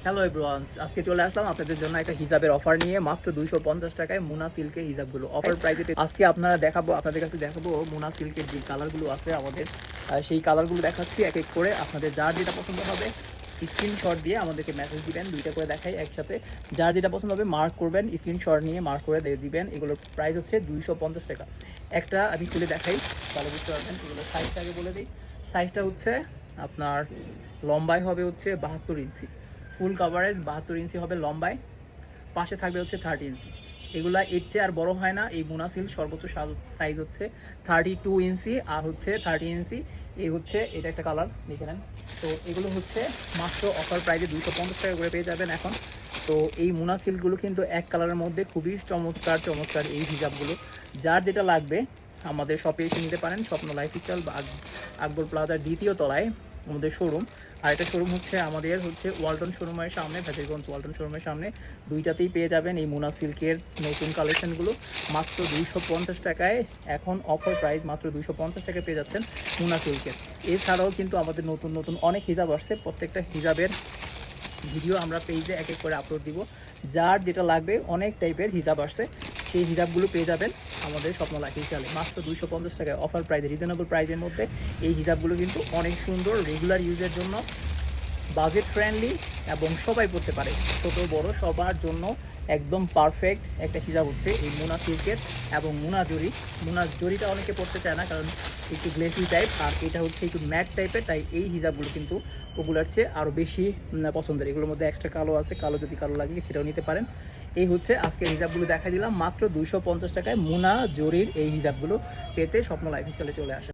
Hello everyone, আজকে চলে আসলাম আপনাদের জন্য একটা হিজাবের অফার নিয়ে। মাত্র 250 টাকায় মুনা সিল্কের হিজাবগুলো অফার প্রাইসে আজকে আপনাদের কাছে দেখাবো মুনা সিল্কের যে কালারগুলো আছে আমাদের, সেই কালারগুলো দেখাচ্ছি এক এক করে। আপনাদের যার যেটা পছন্দ হবে স্ক্রিনশট দিয়ে আমাদেরকে মেসেজ দিবেন। দুইটা করে দেখাই একসাথে। যার যেটা পছন্দ হবে মার্ক করবেন, স্ক্রিনশট নিয়ে মার্ক করে দিয়ে দিবেন। এগুলোর প্রাইস হচ্ছে 250 টাকা। একটা আমি খুলে দেখাই, তাহলে বুঝতে পারবেন। এগুলো সাইজটাকে বলে দিই। সাইজটা হচ্ছে আপনার লম্বায় হবে হচ্ছে 72 ইঞ্চি, ফুল কাভারেজ 72 ইঞ্চি হবে লম্বায়, পাশে থাকবে হচ্ছে 30 ইঞ্চি। এগুলা এর চেয়ে আর বড় হয় না। এই মুনা সিল্ক সর্বোচ্চ সাইজ হচ্ছে 32 ইঞ্চি আর হচ্ছে 30 ইঞ্চি। এই হচ্ছে এটা একটা কালার, দেখে নেন। তো এগুলো হচ্ছে মাত্র অফার প্রাইসে 250 টাকা করে পেয়ে যাবেন এখন। তো এই মুনা সিল্কগুলো কিন্তু এক কালারের মধ্যে খুবই চমৎকার চমৎকার এই হিজাবগুলো। যার যেটা লাগবে আমাদের শপে এসে নিতে পারেন। স্বপ্ন লাইফস্টাইল বা আকবর প্লাজার দ্বিতীয় তলায় আমাদের শোরুম। আর একটা শোরুম হচ্ছে আমাদের হচ্ছে ওয়ালটন শোরুমের সামনে, ভেজিরগঞ্জ ওয়ালটন শোরুমের সামনে। দুইটাতেই পেয়ে যাবেন এই মুনা সিল্কের নতুন কালেকশনগুলো মাত্র 250 টাকায়। এখন অফার প্রাইস মাত্র 250 টাকায় পেয়ে যাচ্ছেন মুনা সিল্কের। এছাড়াও কিন্তু আমাদের নতুন নতুন অনেক হিজাব আসছে। প্রত্যেকটা হিজাবের ভিডিও আমরা পেজে এক এক করে আপলোড দিব। যার যেটা লাগবে, অনেক টাইপের হিজাব আসছে, সেই হিজাবগুলো পেয়ে যাবেন আমাদের স্বপ্ন লাইফস্টাইলে মাত্র 250 টাকায় অফার প্রাইসে, রিজনেবল প্রাইসের মধ্যে। এই হিজাবগুলো কিন্তু অনেক সুন্দর, রেগুলার ইউজের জন্য, বাজেট ফ্রেন্ডলি এবং সবাই পড়তে পারে, ছোট বড় সবার জন্য একদম পারফেক্ট একটা হিজাব হচ্ছে এই মুনা সিল্কের। এবং মুনা জরিটা অনেকে পড়তে চায় না, কারণ একটু গ্লেসি টাইপ, আর এটা হচ্ছে একটু ম্যাট টাইপের। তাই এই হিজাবগুলো কিন্তু ওগুলোর চেয়ে আরও বেশি পছন্দের। এগুলোর মধ্যে এক্সট্রা কালো আছে, কালো যদি কালো লাগে সেটাও নিতে পারেন। এই হচ্ছে আজকে হিজাবগুলো দেখা দিলাম মাত্র 250 টাকায়। মুনা জরির এই হিজাবগুলো পেতে স্বপ্ন লাইফস্টাইলে চলে আসে।